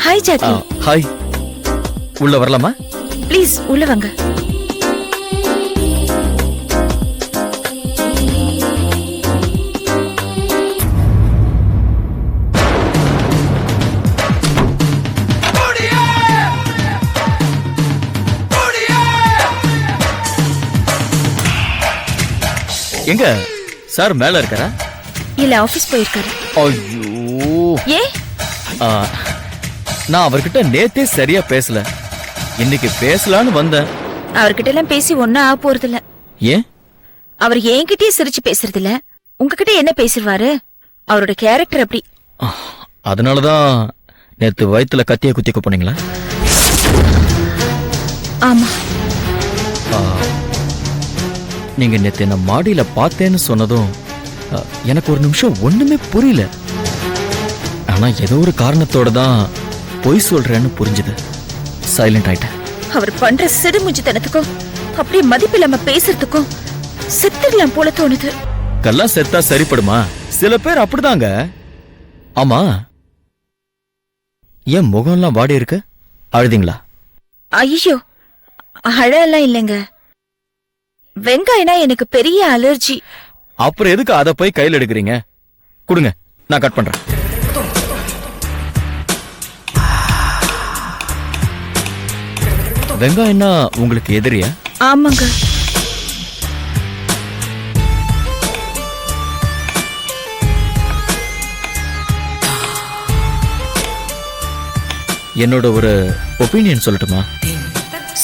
Hi Jackie. Hi. உள்ள வரலாமா? Please உள்ள வாங்க. எங்க சார் மேல இருக்காரா? இல்ல, ஆபீஸ் போயிருக்காரு. ஐயோ. ஏ? நான் அவர்கிட்ட நேத்தே சரியா பேசல. இன்னைக்கு பேசலான்னு வந்தேன். அவர்கிட்ட எல்லாம் பேசி ஒன்னும் ஆக போறது இல்ல. ஏன்? அவர் என்கிட்டயே சிரிச்சு பேசுறது இல்ல. உங்ககிட்ட என்ன பேசுவாரு? அவரோட கேரக்டர் அப்படி. அதனாலதான் நேத்து வயித்துல கத்திய குத்திக்க போனீங்களா? ஆமா. நீங்க நேத்து என்ன மாடியில பார்த்தேன்னு சொன்னதும் எனக்கு ஒரு நிமிஷம் ஒண்ணுமே புரியல. ஆனா ஏதோ ஒரு காரணத்தோட தான் பொய் சொல்றேன்னு புரிஞ்சுது. சைலண்ட் ஆயிட்டேன். அவர் பண்ற சிடுமுஞ்சித்தனத்துக்கும் அப்படியே மதிப்பில்லாம பேசுறதுக்கும் செத்துடலாம் போல தோணுது. கல்லாம் செத்தா சரிப்படுமா? சில பேர் அப்படிதாங்க. ஆமா, என் முகம்லாம் வாடி இருக்கு. அழுதிங்களா? ஐயோ, அழலாம் இல்லைங்க. வெங்காயம்னா எனக்கு பெரிய அலர்ஜி. அப்புறம் எதுக்கு அதை போய் கையில் எடுக்கிறீங்க? கொடுங்க, நான் கட் பண்றேன். வெங்காயம்னா உங்களுக்கு எதிரியா? ஆமாங்க. என்னோட ஒரு ஒப்பீனியன் சொல்லட்டுமா?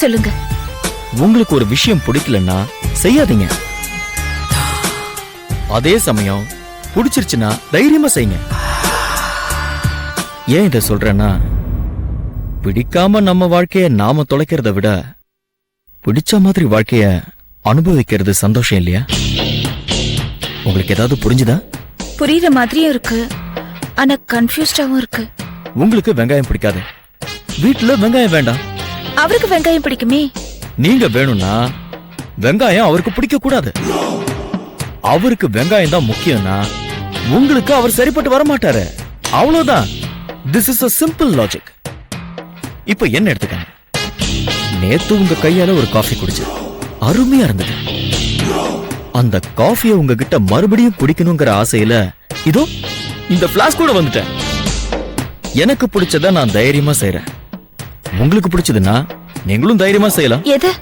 சொல்லுங்க. உங்களுக்கு ஒரு விஷயம் பிடிக்கலன்னா செய்யாதீங்க. அதே சமயம் பிடிச்சிருச்சுன்னா தைரியமா செய்யுங்க. ஏன் இதை சொல்றேன்னா, பிடிக்காம நம்ம வாழ்க்கைய நாம தொலைக்கிறத விட பிடிச்ச மாதிரி வாழ்க்கைய அனுபவிக்கிறது சந்தோஷம் இல்லையா? உங்களுக்கு ஏதாவது புரிஞ்சுதா? புரியுற மாதிரியும் இருக்கு, ஆனா கன்ஃபியூஸ்டாவும் இருக்கு. உங்களுக்கு வெங்காயம் பிடிக்காது, வீட்டுல வெங்காயம் வேண்டாம். அவருக்கு வெங்காயம் பிடிக்குமே. நீங்க வேணும்னா வெங்காயம் அவருக்கு பிடிக்க கூடாது. அவருக்கு வெங்காயம் தான் முக்கியம்னா உங்களுக்கு அவர் சரிப்பட்டு வர மாட்டாரு. அவ்வளவுதான். This is a simple logic. இப்ப என்ன எடுத்துக்கங்க. நேத்து உங்க கையால ஒரு காஃபி குடிச்சு அருமையா இருந்தது. அந்த காஃபியை உங்ககிட்ட மறுபடியும் குடிக்கணுங்கிற ஆசையில இதோ இந்த பிளாஸ்க் கூட வந்துட்டேன். எனக்கு பிடிச்சத நான் தைரியமா செய்யறேன். உங்களுக்கு பிடிச்சதுன்னா நீங்களும் தைரியமா செய்யலாம். எது?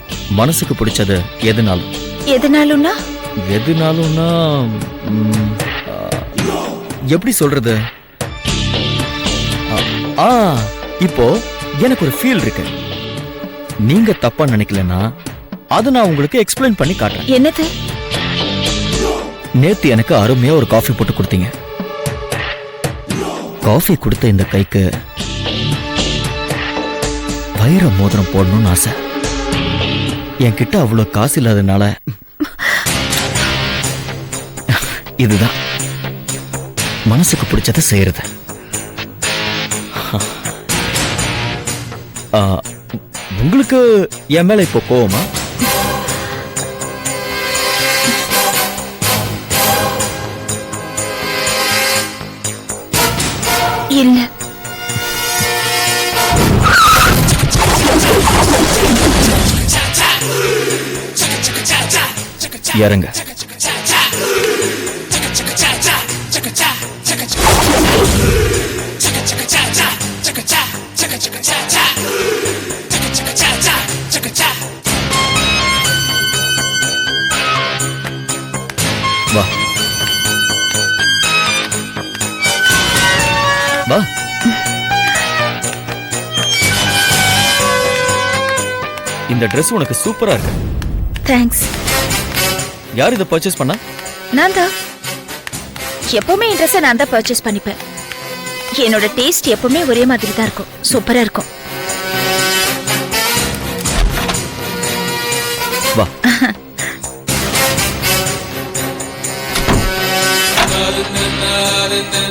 மனசுக்கு பிடிச்சது எதுனாலும். எதுனாலும்னா? எதுனாலும்னா எப்படி சொல்றது? இப்போ எனக்கு ஒரு ஃபீல் இருக்கு. நீங்க தப்பா நினைக்கலன்னா அதை நான் உங்களுக்கு எக்ஸ்பிளைன் பண்ணி காட்டுறேன். என்னது? நேத்து எனக்கு அருமையா ஒரு காஃபி போட்டு கொடுத்தீங்க. காஃபி கொடுத்த இந்த கைக்கு வைர மோதிரம் போடணும்னு ஆசை. என்கிட்ட அவ்வளவு காசு இல்லாதனால இதுதான் மனசுக்கு பிடிச்சதை செய்யறது. உங்களுக்கு என் மேல இப்போ கோவமா? இல்ல. இறங்க. வா வா. இந்த Dress உனக்கு சூப்பரா இருக்கு. தேங்க்ஸ். யார் இதை பர்ச்சேஸ் பண்ணா? நான் தான். எப்பவுமே என் ட்ரெஸ்ஸை நான் தான் பர்ச்சேஸ் பண்ணிப்பேன். என்னோட டேஸ்ட் எப்பவுமே ஒரே மாதிரி தான் இருக்கும். சூப்பரா இருக்கும்.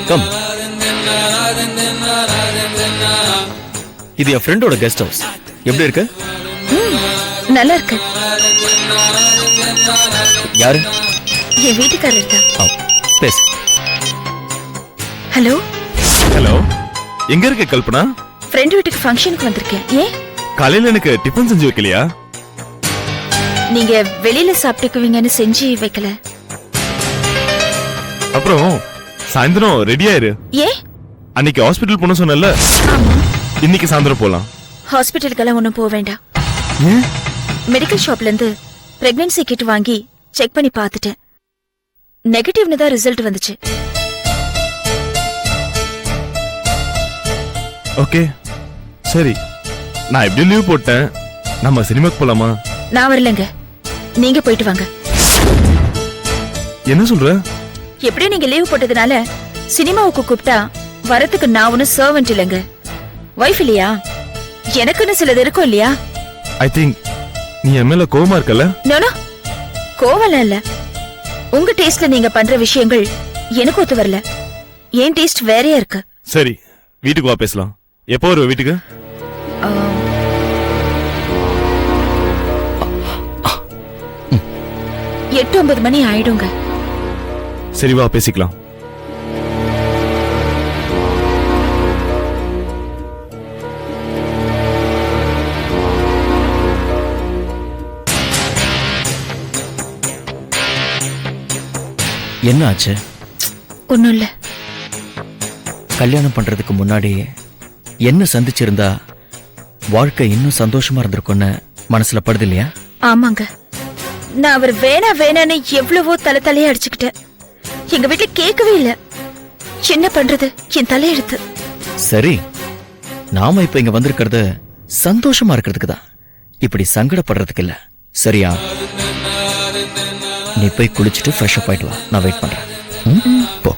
கம். இது என் ஃப்ரெண்டோட கெஸ்ட் ஹவுஸ். எப்படி இருக்கு? நல்லா இருக்கு. யாரு? என் வீட்டுக்காரர் தான். பேசு. ஹலோ. ஹலோ, எங்க இருக்க கல்பனா? ஃப்ரெண்ட் வீட்டுக்கு ஃபங்க்ஷனுக்கு வந்திருக்கேன். ஏன்? காலையில எனக்கு டிஃபன் செஞ்சு வைக்கலையா? நீங்க வெளியில சாப்பிட்டுக்குவீங்கன்னு செஞ்சு வைக்கல. அப்புறம் சாயந்தரம் ரெடி ஆயிரு. ஏன்? அன்னைக்கு ஹாஸ்பிடல் போன சொன்னல, ஆமா. இன்னைக்கு சாயந்தரம் போலாம். ஹாஸ்பிட்டலுக்கெல்லாம் ஒன்றும் போக வேண்டாம். ஏன்? மெடிக்கல் ஷாப்ல இருந்து பிரெக்னன்சி கிட் வாங்கி செக் பண்ணி பார்த்துட்டேன். நெகட்டிவ்னு தான் ரிசல்ட் வந்துச்சு. ஓகே, சரி. நான் எப்படி லீவ் போட்டேன். நம்ம சினிமாக்கு போலாமா? நான் வரலங்க, நீங்க போயிட்டு வாங்க. என்ன சொல்ற? எப்படியும் நீங்க லீவ் போட்டதுனால சினிமாவுக்கு கூப்பிட்டா வரத்துக்கு நான் ஒன்னும் சர்வெண்ட் இல்லைங்க, வைஃப் இல்லையா? எனக்குன்னு சிலது இருக்கும் இல்லையா? ஐ திங்க் நீ என் மேல கோவமா இருக்கல? நோ, கோவலாம் இல்ல. உங்க டேஸ்ட்ல நீங்க பண்ற விஷயங்கள் எனக்கு ஒத்து வரல. என் டேஸ்ட் வேறையா இருக்கு. சரி, வீட்டுக்கு வா பேசலாம். எப்போ வருவ வீட்டுக்கு? 8-9 மணி ஆயிடுங்க. சரி, வா பேசிக்கலாம். என்ன ஆச்சு? ஒண்ணும் இல்ல. கல்யாணம் பண்றதுக்கு முன்னாடி என்ன சந்திச்சிருந்தா வாழ்க்கை இன்னும் சந்தோஷமா இருந்திருக்கும்னு மனசுல படுது இல்லையா? ஆமாங்க, நான் அவர் வேணா வேணான்னு எவ்வளவோ தலையா அடிச்சுக்கிட்டேன். எங்க வீட்டுல கேட்கவே இல்ல. என்ன பண்றது, என் தலையெடுத்து. சரி, நாம இப்ப இங்க வந்திருக்கிறது சந்தோஷமா இருக்கிறதுக்கு தான், இப்படி சங்கடப்படுறதுக்கு இல்ல. சரியா? நீ போய் குளிச்சுட்டு ஃப்ரெஷ் அப் ஆயிட்டு வா, நான் வெயிட் பண்றேன். போ.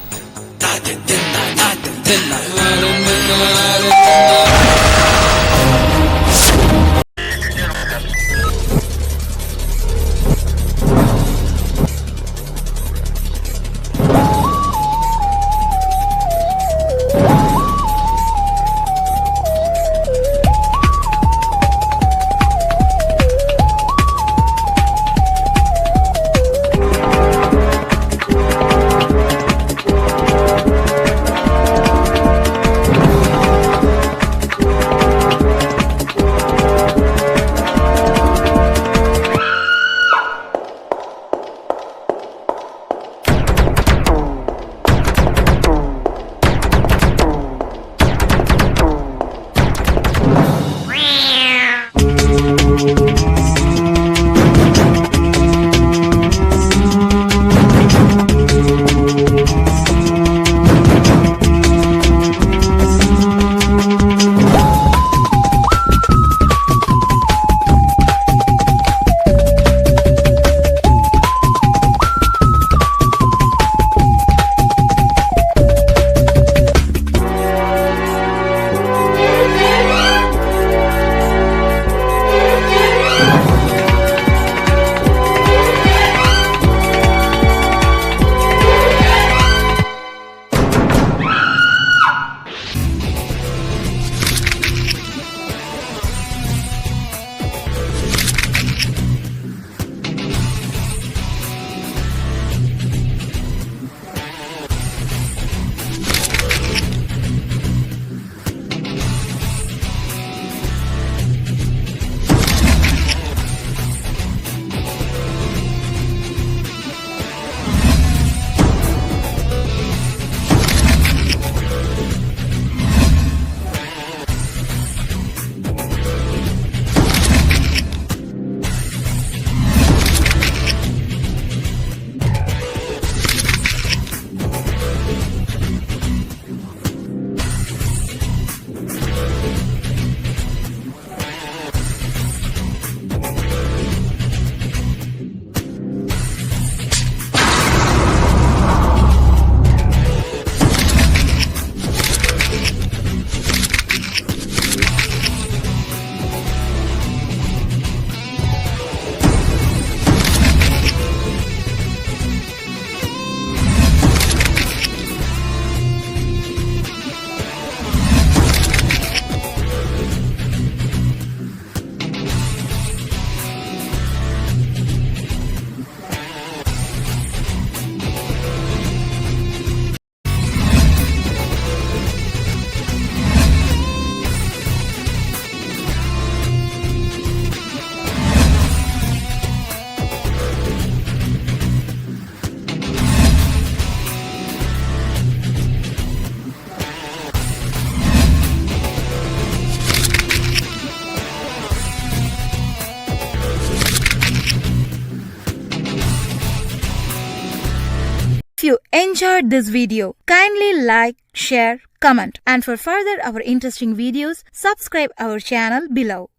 enjoyed this video, kindly like, share, comment, and for further our interesting videos, subscribe our channel below.